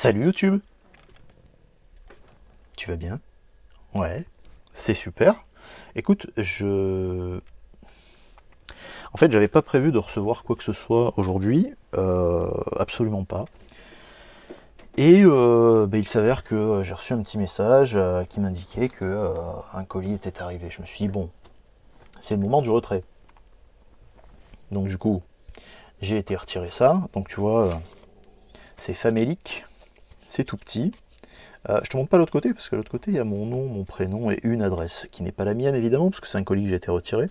Salut YouTube, tu vas bien? Ouais, c'est super. Écoute, En fait, j'avais pas prévu de recevoir quoi que ce soit aujourd'hui, absolument pas. Et il s'avère que j'ai reçu un petit message qui m'indiquait que un colis était arrivé. Je me suis dit, bon, c'est le moment du retrait. Donc du coup, j'ai été retirer ça. Donc tu vois, c'est famélique, c'est tout petit. Je te montre pas l'autre côté, parce que l'autre côté, il y a mon nom, mon prénom et une adresse, qui n'est pas la mienne évidemment, parce que c'est un colis que j'ai été retiré.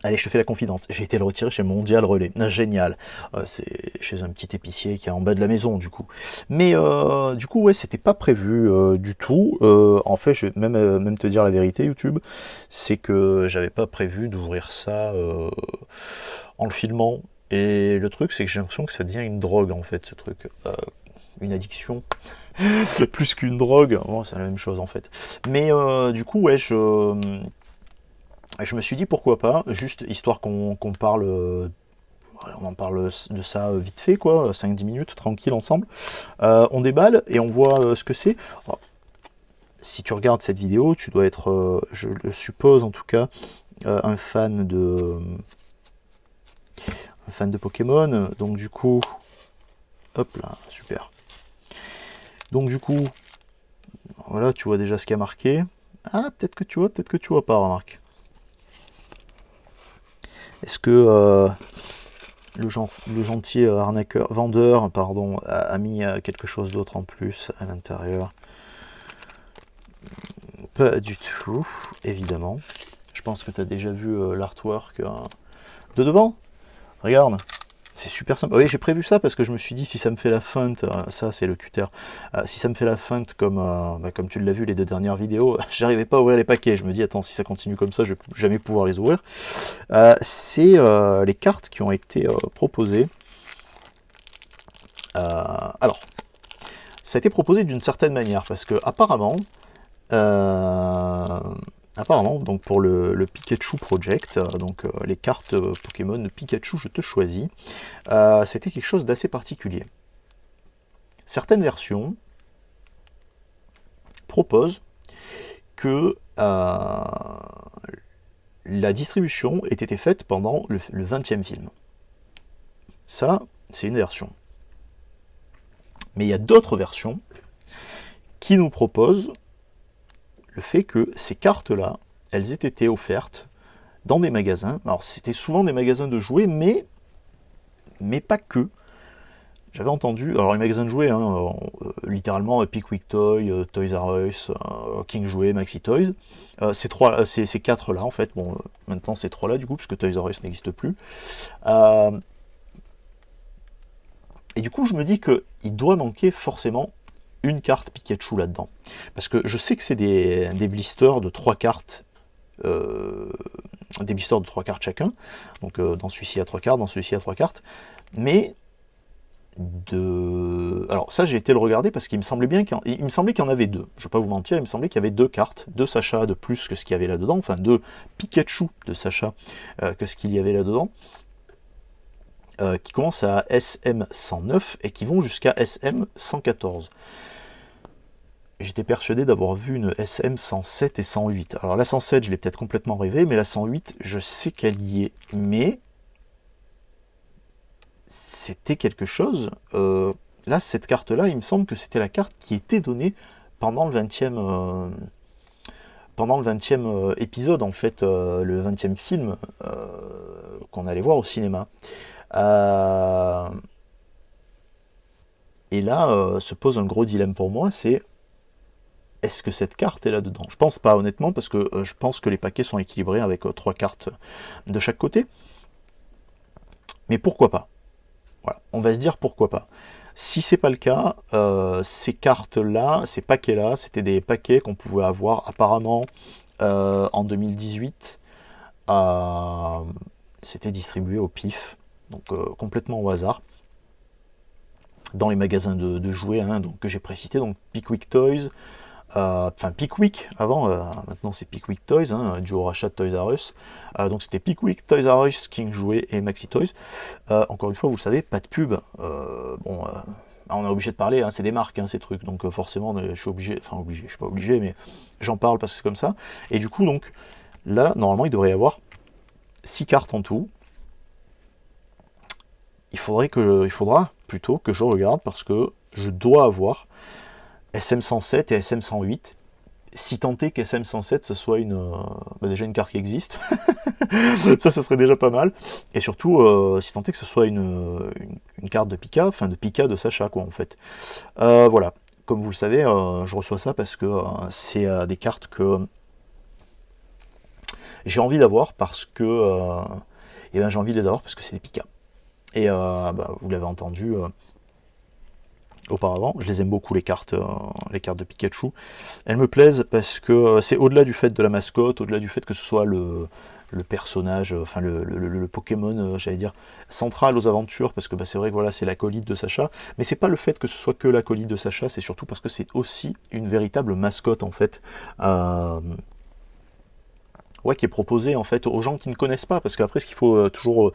Allez, je te fais la confidence, j'ai été le retirer chez Mondial Relais. Ah, génial. C'est chez un petit épicier qui est en bas de la maison, du coup. Mais du coup, ouais, c'était pas prévu du tout. En fait, je vais même te dire la vérité, YouTube, c'est que j'avais pas prévu d'ouvrir ça en le filmant. Et le truc, c'est que j'ai l'impression que ça devient une drogue, en fait, ce truc. Une addiction. Plus qu'une drogue. Bon, c'est la même chose, en fait. Mais du coup, ouais, je me suis dit pourquoi pas, juste histoire qu'on parle, on en parle de ça vite fait, quoi, 5-10 minutes, tranquille ensemble. On déballe et on voit ce que c'est. Alors, si tu regardes cette vidéo, tu dois être, je le suppose en tout cas, un fan de Pokémon. Donc du coup, hop là, super. Donc du coup, voilà, tu vois déjà ce qui a marqué. Ah, peut-être que tu vois pas, remarque. Est-ce que le gentil arnaqueur, vendeur, pardon, a mis quelque chose d'autre en plus à l'intérieur? Pas du tout, évidemment. Je pense que tu as déjà vu l'artwork de devant. Regarde, c'est super simple. Oui, j'ai prévu ça parce que je me suis dit si ça me fait la feinte, ça c'est le cutter, si ça me fait la feinte comme tu l'as vu les deux dernières vidéos, j'arrivais pas à ouvrir les paquets. Je me dis attends, si ça continue comme ça, je vais jamais pouvoir les ouvrir. C'est les cartes qui ont été proposées. Alors, ça a été proposé d'une certaine manière parce que euh, apparemment, donc pour le Pikachu Project, les cartes Pokémon Pikachu Je te choisis, c'était quelque chose d'assez particulier. Certaines versions proposent que la distribution ait été faite pendant le 20e film. Ça, c'est une version. Mais il y a d'autres versions qui nous proposent le fait que ces cartes-là, elles aient été offertes dans des magasins. Alors c'était souvent des magasins de jouets, mais pas que. J'avais entendu, alors les magasins de jouets, hein, littéralement Pickwick Toy, Toys R Us, King Jouets, Maxi Toys. Ces quatre-là, en fait, bon, maintenant c'est trois-là du coup, puisque Toys R Us n'existe plus. Et du coup, je me dis qu'il doit manquer forcément une carte Pikachu là-dedans. Parce que je sais que c'est des blisters de 3 cartes, des blisters de 3 cartes chacun. Donc dans celui-ci à 3 cartes, dans celui-ci à 3 cartes. Mais alors ça j'ai été le regarder parce qu'il me semblait bien qu'il y en avait deux. Je vais pas vous mentir, il me semblait qu'il y avait deux cartes, deux Sacha de plus que ce qu'il y avait là-dedans, enfin deux Pikachu de Sacha que ce qu'il y avait là-dedans. Qui commencent à SM109 et qui vont jusqu'à SM114. J'étais persuadé d'avoir vu une SM107 et 108. Alors la 107, je l'ai peut-être complètement rêvé, mais la 108, je sais qu'elle y est. Mais c'était quelque chose. Là, cette carte-là, il me semble que c'était la carte qui était donnée pendant le 20e, épisode, en fait, le 20e film qu'on allait voir au cinéma. Et là, se pose un gros dilemme pour moi, c'est est-ce que cette carte est là-dedans? Je pense pas, honnêtement, parce que je pense que les paquets sont équilibrés avec 3 cartes de chaque côté. Mais pourquoi pas? Voilà, on va se dire pourquoi pas. Si c'est pas le cas, ces cartes-là, ces paquets-là, c'était des paquets qu'on pouvait avoir apparemment en 2018. C'était distribué au pif, donc complètement au hasard, dans les magasins de jouets, hein, donc, que j'ai précité, donc Pickwick Toys, enfin Pickwick avant, maintenant c'est Pickwick Toys, hein, dû au rachat de Toys R Us. Donc c'était Pickwick, Toys R Us, King Jouets et Maxi Toys. Encore une fois, vous le savez, pas de pub. on est obligé de parler, hein, c'est des marques, hein, ces trucs, donc forcément je suis obligé, enfin obligé, je suis pas obligé, mais j'en parle parce que c'est comme ça. Et du coup, donc, là, normalement, il devrait y avoir 6 cartes en tout. Il faudra plutôt que je regarde parce que je dois avoir SM107 et SM108. Si tant est qu'SM107, ce soit déjà une carte qui existe, ça serait déjà pas mal. Et surtout, si tant est que ce soit une carte de Pika, enfin de Pika de Sacha, quoi, en fait. Voilà, comme vous le savez, je reçois ça parce que c'est des cartes que j'ai envie d'avoir parce que j'ai envie de les avoir parce que c'est des Pika. Et vous l'avez entendu auparavant, je les aime beaucoup les cartes de Pikachu. Elles me plaisent parce que c'est au-delà du fait de la mascotte, au-delà du fait que ce soit le personnage, enfin le Pokémon, j'allais dire, central aux aventures, parce que c'est vrai que voilà, c'est l'acolyte de Sacha, mais c'est pas le fait que ce soit que l'acolyte de Sacha, c'est surtout parce que c'est aussi une véritable mascotte en fait. Ouais, qui est proposée en fait aux gens qui ne connaissent pas, parce qu'après ce qu'il faut toujours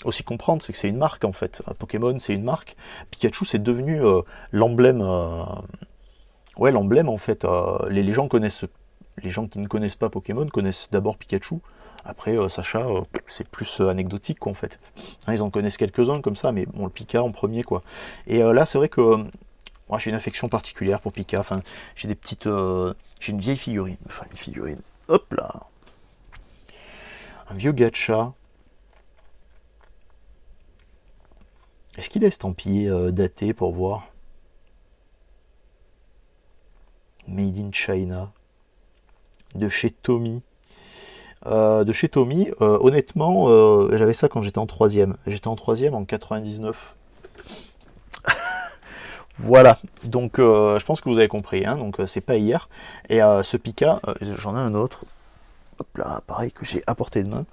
aussi comprendre, c'est que c'est une marque en fait. Pokémon, c'est une marque. Pikachu, c'est devenu l'emblème. Ouais, l'emblème en fait. Les gens connaissent. Les gens qui ne connaissent pas Pokémon connaissent d'abord Pikachu. Après, Sacha, c'est plus anecdotique quoi, en fait. Hein, ils en connaissent quelques-uns comme ça, mais bon, le Pika en premier quoi. Et là, c'est vrai que moi, j'ai une affection particulière pour Pika. Enfin, j'ai des petites. J'ai une vieille figurine. Enfin, une figurine. Hop là. Un vieux gacha. Est-ce qu'il est estampillé daté pour voir? Made in China. De chez Tommy. Honnêtement, j'avais ça quand j'étais en troisième. J'étais en troisième en 99. Voilà, donc je pense que vous avez compris, hein, donc c'est pas hier. Et ce Pika, j'en ai un autre. Hop là, pareil que j'ai à portée de main.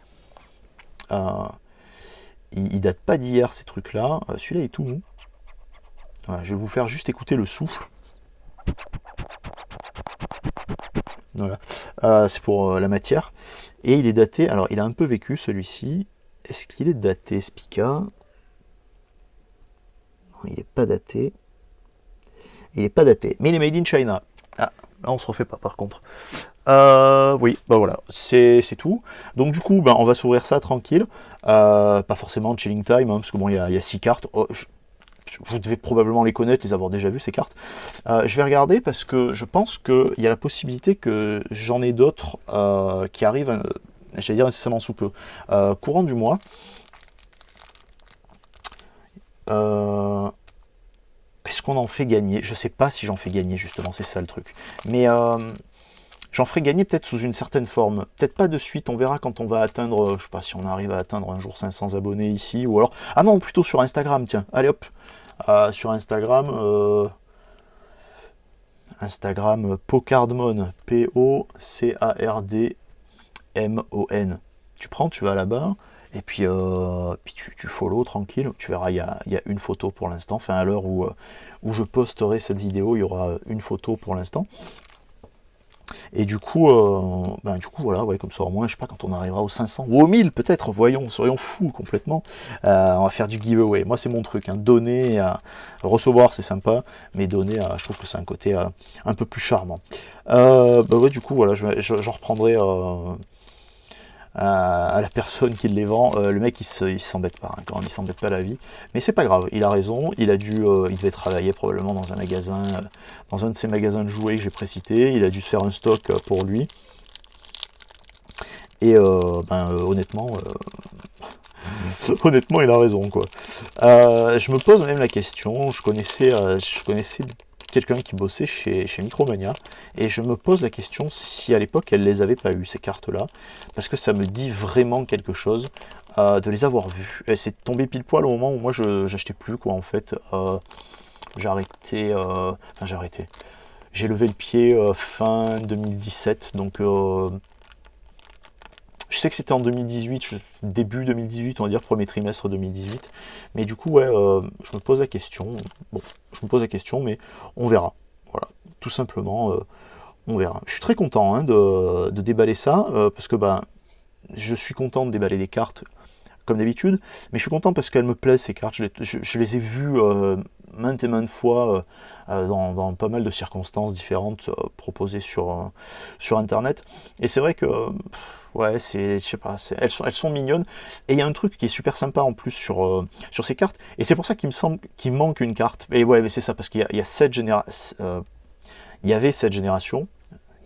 Il date pas d'hier ces trucs-là. Celui-là est tout mou. Voilà, je vais vous faire juste écouter le souffle. Voilà, c'est pour la matière. Et il est daté, alors il a un peu vécu celui-ci. Est-ce qu'il est daté ce Pika? Non, il n'est pas daté. Il n'est pas daté, mais il est made in China. Ah, là on se refait pas par contre. Oui, voilà, c'est tout. Donc du coup, on va s'ouvrir ça tranquille. Pas forcément de chilling time, hein, parce que bon, il y a 6 cartes. Oh, vous devez probablement les connaître, les avoir déjà vues ces cartes. Je vais regarder parce que je pense qu'il y a la possibilité que j'en ai d'autres qui arrivent, j'allais dire nécessairement sous peu. Courant du mois. Est-ce qu'on en fait gagner? Je sais pas si j'en fais gagner justement, c'est ça le truc. Mais j'en ferai gagner peut-être sous une certaine forme. Peut-être pas de suite, on verra quand on va atteindre, je sais pas si on arrive à atteindre un jour 500 abonnés ici, ou alors... Ah non, plutôt sur Instagram, tiens. Allez hop, sur Instagram, Pocardmon, Pocardmon. Tu prends, tu vas là-bas, et puis, tu follow tranquille. Tu verras, il y a une photo pour l'instant. Enfin, à l'heure où je posterai cette vidéo, il y aura une photo pour l'instant. Et du coup, voilà, ouais, comme ça au moins, je sais pas, quand on arrivera aux 500 ou aux 1000 peut-être, voyons, soyons fous complètement, on va faire du giveaway. Moi, c'est mon truc, hein, donner, recevoir, c'est sympa, mais donner, je trouve que c'est un côté un peu plus charmant. Ouais, du coup, voilà, j'en reprendrai à la personne qui les vend. Le mec, il s'embête pas, hein, quand même, il s'embête pas la vie. Mais c'est pas grave, il a raison, il devait travailler probablement dans un magasin, dans un de ces magasins de jouets que j'ai précité, il a dû se faire un stock pour lui. Et honnêtement, honnêtement, il a raison, quoi. Je me pose même la question, je connaissais quelqu'un qui bossait chez Micromania, et je me pose la question si à l'époque elle les avait pas eues, ces cartes-là, parce que ça me dit vraiment quelque chose de les avoir vues. Et c'est tombé pile poil au moment où moi j'achetais plus, quoi, en fait. J'ai arrêté, j'ai levé le pied fin 2017, donc je sais que c'était en 2018, début 2018, on va dire premier trimestre 2018. Mais du coup, ouais, je me pose la question. Bon, je me pose la question, mais on verra. Voilà, tout simplement, on verra. Je suis très content, hein, de déballer ça, parce que je suis content de déballer des cartes comme d'habitude, mais je suis content parce qu'elles me plaisent, ces cartes. Je les ai vues maintes et maintes fois dans pas mal de circonstances différentes proposées sur Internet. Et c'est vrai que, ouais, je sais pas, elles sont mignonnes. Et il y a un truc qui est super sympa en plus sur ces cartes. Et c'est pour ça qu'il me semble qu'il manque une carte. Et ouais, mais c'est ça, parce qu'il y a il y avait cette génération.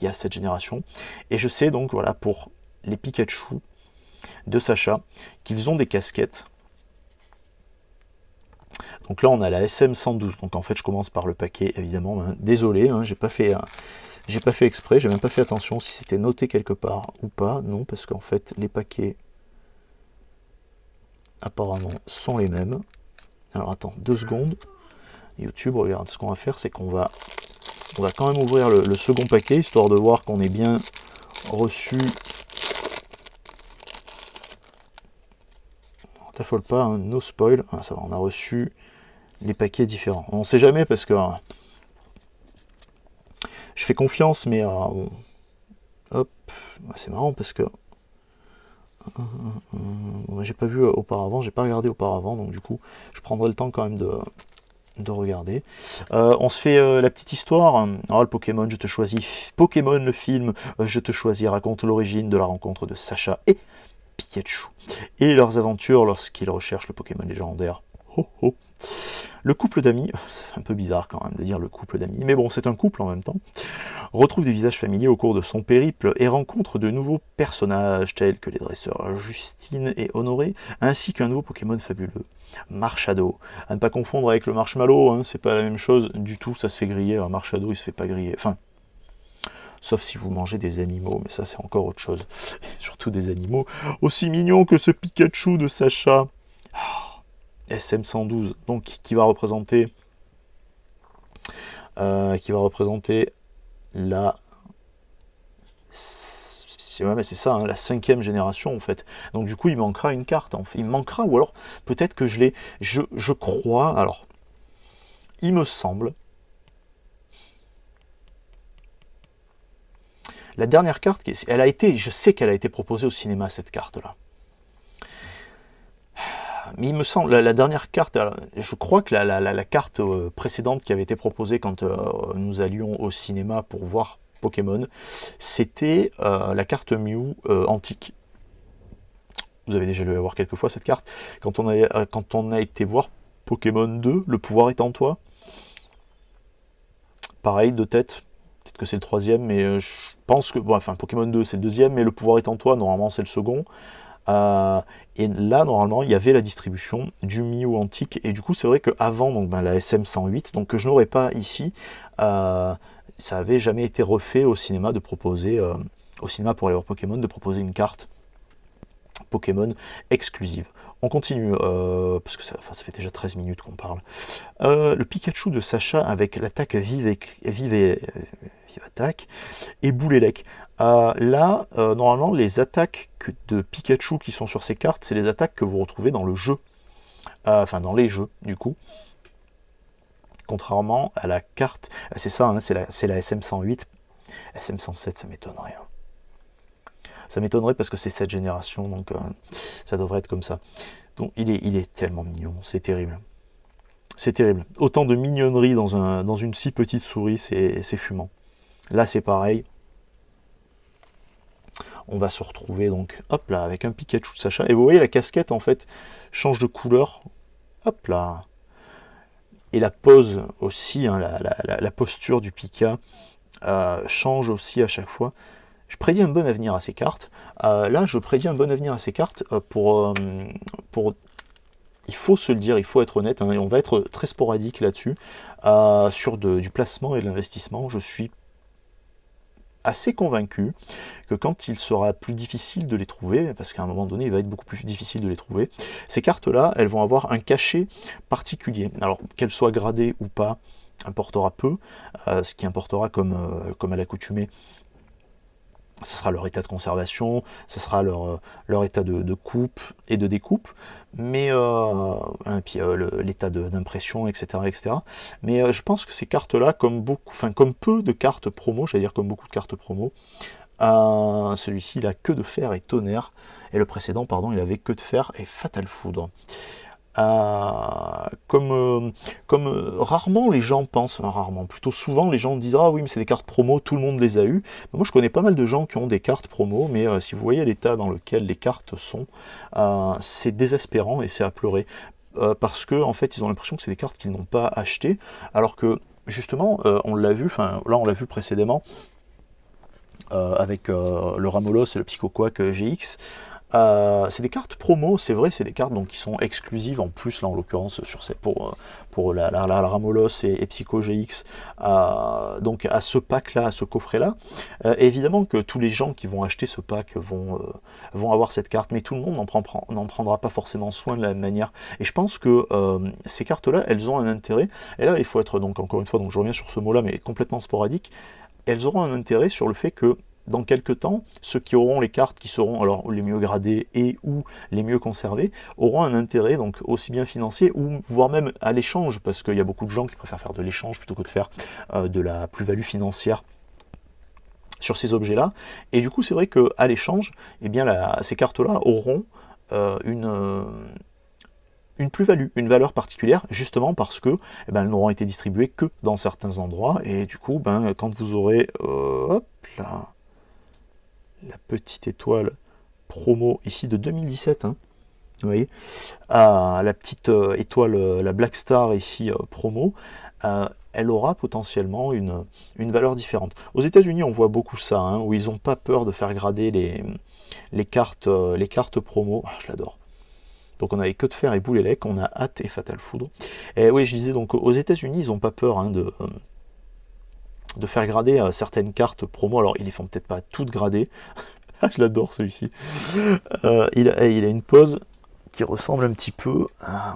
Il y a cette génération. Et je sais donc, voilà, pour les Pikachu de Sacha, qu'ils ont des casquettes. Donc là, on a la SM112. Donc en fait, je commence par le paquet, évidemment. Hein. Désolé, hein, j'ai pas fait exprès. J'ai même pas fait attention si c'était noté quelque part ou pas. Non, parce qu'en fait, les paquets, apparemment, sont les mêmes. Alors attends, 2 secondes. YouTube, regarde, ce qu'on va faire, c'est qu'on va quand même ouvrir le second paquet, histoire de voir qu'on est bien reçu. T'affole pas, hein, no spoil. Ah, ça va, on a reçu les paquets différents. On sait jamais parce que je fais confiance, mais bon. Hop, c'est marrant parce que j'ai pas vu auparavant, j'ai pas regardé auparavant, donc du coup, je prendrai le temps quand même de regarder. On se fait la petite histoire. Alors, le Pokémon, je te choisis. Pokémon, le film, je te choisis, raconte l'origine de la rencontre de Sacha et Pikachu et leurs aventures lorsqu'ils recherchent le Pokémon légendaire. Ho ho. Le couple d'amis, c'est un peu bizarre quand même de dire le couple d'amis, mais bon, c'est un couple en même temps, retrouve des visages familiers au cours de son périple et rencontre de nouveaux personnages tels que les dresseurs Justine et Honoré, ainsi qu'un nouveau Pokémon fabuleux, Marshado. À ne pas confondre avec le Marshmallow, hein, c'est pas la même chose du tout, ça se fait griller, un Marshado il se fait pas griller, enfin, sauf si vous mangez des animaux, mais ça c'est encore autre chose, surtout des animaux aussi mignons que ce Pikachu de Sacha. SM112, donc qui va représenter la ouais, mais c'est ça, hein, la 5e génération en fait. Donc du coup il manquera une carte, en fait. Il me manquera, ou alors peut-être que je l'ai, je crois, alors il me semble, la dernière carte, elle a été, je sais qu'elle a été proposée au cinéma, cette carte là. Mais il me semble, la dernière carte, alors, je crois que la carte précédente qui avait été proposée quand nous allions au cinéma pour voir Pokémon, c'était la carte Mew antique. Vous avez déjà dû la voir quelques fois cette carte. Quand on a été voir Pokémon 2, le pouvoir est en toi. Pareil, de tête. Peut-être que c'est le 3e, mais je pense que... Bon, enfin, Pokémon 2, c'est le 2e, mais le pouvoir est en toi, normalement, c'est le second. Et là, normalement, il y avait la distribution du Mew antique. Et du coup, c'est vrai qu'avant donc, la SM108, donc que je n'aurais pas ici, ça avait jamais été refait au cinéma de proposer, au cinéma pour aller voir Pokémon, de proposer une carte Pokémon exclusive. On continue, parce que ça fait déjà 13 minutes qu'on parle. Le Pikachu de Sacha avec l'attaque vive attaque et Boulélec. Là, normalement, les attaques de Pikachu qui sont sur ces cartes, c'est les attaques que vous retrouvez dans le jeu. Enfin, dans les jeux, du coup. Contrairement à la carte... C'est ça, hein, c'est la SM108. SM107, ça m'étonnerait. Hein. Ça m'étonnerait parce que c'est cette génération, donc ça devrait être comme ça. Donc il est tellement mignon, c'est terrible. C'est terrible. Autant de mignonnerie dans une si petite souris, c'est fumant. Là, c'est pareil. On va se retrouver donc, hop là, avec un Pikachu de Sacha. Et vous voyez, la casquette, en fait, change de couleur. Hop là. Et la pose aussi, hein, la posture du Pika change aussi à chaque fois. Je prédis un bon avenir à ces cartes. Là, je prédis un bon avenir à ces cartes pour... Il faut se le dire, il faut être honnête, hein, et on va être très sporadique là-dessus. Sur du placement et de l'investissement, je suis assez convaincu que quand il sera plus difficile de les trouver, parce qu'à un moment donné il va être beaucoup plus difficile de les trouver, ces cartes là elles vont avoir un cachet particulier. Alors qu'elles soient gradées ou pas importera peu, ce qui importera comme à l'accoutumée, ce sera leur état de conservation, ce sera leur état de coupe et de découpe, mais puis l'état d'impression, etc., etc. Mais je pense que ces cartes-là, comme peu de cartes promo, j'allais dire comme beaucoup de cartes promo, celui-ci il a que de fer et tonnerre, et le précédent, pardon, il avait que de fer et fatal foudre. Rarement les gens pensent, enfin rarement, plutôt souvent les gens disent ah oui mais c'est des cartes promo, tout le monde les a eues. Moi je connais pas mal de gens qui ont des cartes promo, mais si vous voyez l'état dans lequel les cartes sont, c'est désespérant et c'est à pleurer. Parce que en fait ils ont l'impression que c'est des cartes qu'ils n'ont pas achetées, alors que justement on l'a vu, enfin là on l'a vu précédemment avec le Ramolos et le Psychoquack GX. C'est des cartes promo, c'est vrai, c'est des cartes donc, qui sont exclusives en plus, là en l'occurrence, pour la Ramolos et Psycho GX, donc à ce pack-là, à ce coffret-là. Évidemment que tous les gens qui vont acheter ce pack vont avoir cette carte, mais tout le monde n'en prendra pas forcément soin de la même manière. Et je pense que ces cartes-là, elles ont un intérêt, et là il faut être, donc encore une fois, donc je reviens sur ce mot-là, mais complètement sporadique, elles auront un intérêt sur le fait que dans quelques temps, ceux qui auront les cartes qui seront alors les mieux gradées et ou les mieux conservées auront un intérêt donc aussi bien financier ou voire même à l'échange, parce qu'il y a beaucoup de gens qui préfèrent faire de l'échange plutôt que de faire de la plus-value financière sur ces objets-là. Et du coup, c'est vrai qu'à l'échange, eh bien, ces cartes-là auront une plus-value, une valeur particulière, justement parce que elles n'auront été distribuées que dans certains endroits. Et du coup, quand vous aurez hop là, la petite étoile promo ici de 2017, hein, vous voyez, la petite étoile, la Black Star ici promo, elle aura potentiellement une valeur différente. Aux États-Unis, on voit beaucoup ça, hein, où ils n'ont pas peur de faire grader les cartes promo. Ah, je l'adore. Donc on avait Que de Fer et Boulélec, on a Hâte et Fatal Foudre. Et oui, je disais donc aux États-Unis, ils n'ont pas peur hein, de faire grader certaines cartes promo. Alors ils les font peut-être pas toutes gradées. Je l'adore celui-ci. Il a une pose qui ressemble un petit peu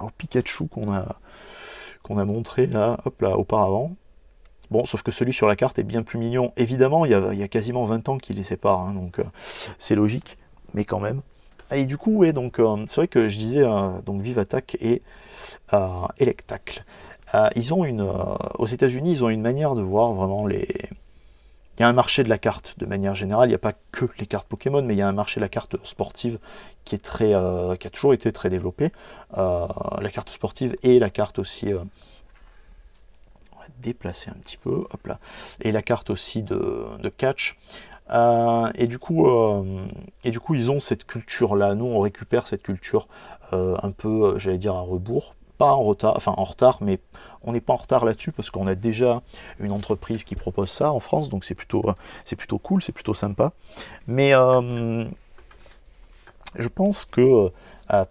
au Pikachu qu'on a montré là, hop là, auparavant. Bon, sauf que celui sur la carte est bien plus mignon. Évidemment, il y a quasiment 20 ans qui les séparent, hein, donc c'est logique, mais quand même. Et du coup, ouais, donc c'est vrai que je disais donc Vivatak et Electacle. Ils ont aux États-Unis, ils ont une manière de voir vraiment les. Il y a un marché de la carte de manière générale. Il n'y a pas que les cartes Pokémon, mais il y a un marché de la carte sportive qui est qui a toujours été très développé. La carte sportive et la carte aussi. On va déplacer un petit peu, hop là. Et la carte aussi de catch. Et du coup, ils ont cette culture-là. Nous, on récupère cette culture un peu, j'allais dire, à rebours. Pas en retard, enfin en retard, mais on n'est pas en retard là-dessus parce qu'on a déjà une entreprise qui propose ça en France, donc c'est plutôt cool, c'est plutôt sympa. Mais je pense que à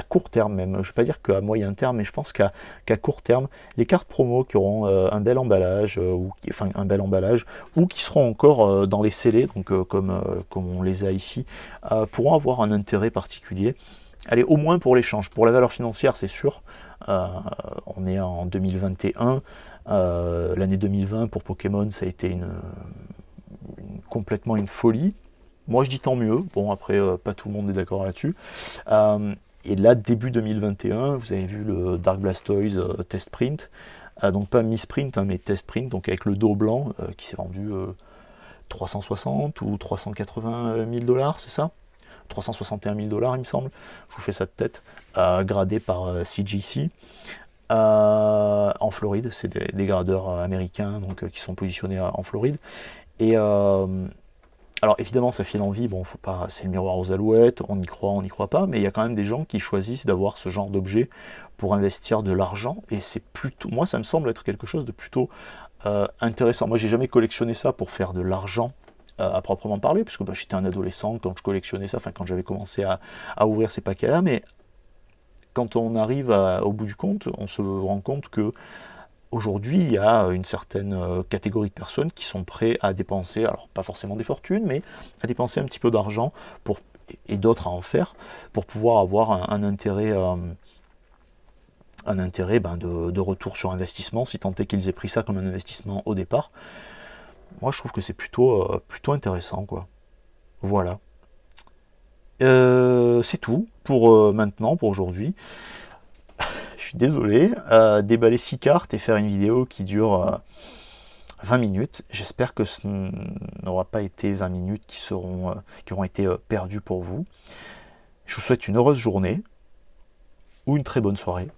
court terme même, je ne vais pas dire qu'à moyen terme, mais je pense qu'à court terme, les cartes promo qui auront un bel emballage, ou qui seront encore dans les scellés, donc comme on les a ici, pourront avoir un intérêt particulier. Allez, au moins pour l'échange. Pour la valeur financière, c'est sûr. On est en 2021. L'année 2020 pour Pokémon, ça a été complètement une folie. Moi, je dis tant mieux. Bon, après, pas tout le monde est d'accord là-dessus. Et là, début 2021, vous avez vu le Dark Blastoise test print. Donc pas misprint, hein, mais test print, donc avec le dos blanc qui s'est vendu 360 ou 380 000 $, c'est ça 361 000 $, il me semble. Je vous fais ça de tête. Gradé par CGC. En Floride, c'est des gradeurs américains donc, qui sont positionnés en Floride. Et alors évidemment, ça fait l'envie, bon, faut pas, c'est le miroir aux alouettes, on y croit, on n'y croit pas, mais il y a quand même des gens qui choisissent d'avoir ce genre d'objet pour investir de l'argent, et c'est plutôt, moi ça me semble être quelque chose de plutôt intéressant. Moi j'ai jamais collectionné ça pour faire de l'argent à proprement parler, puisque j'étais un adolescent quand je collectionnais ça, enfin quand j'avais commencé à ouvrir ces paquets-là, mais quand on arrive au bout du compte, on se rend compte que aujourd'hui, il y a une certaine catégorie de personnes qui sont prêts à dépenser, alors pas forcément des fortunes, mais à dépenser un petit peu d'argent et d'autres à en faire pour pouvoir avoir un intérêt, de retour sur investissement, si tant est qu'ils aient pris ça comme un investissement au départ. Moi, je trouve que c'est plutôt intéressant, quoi. Voilà. C'est tout pour maintenant, pour aujourd'hui. Je suis désolé, déballer 6 cartes et faire une vidéo qui dure 20 minutes. J'espère que ce n'aura pas été 20 minutes qui auront été perdues pour vous. Je vous souhaite une heureuse journée. ou une très bonne soirée.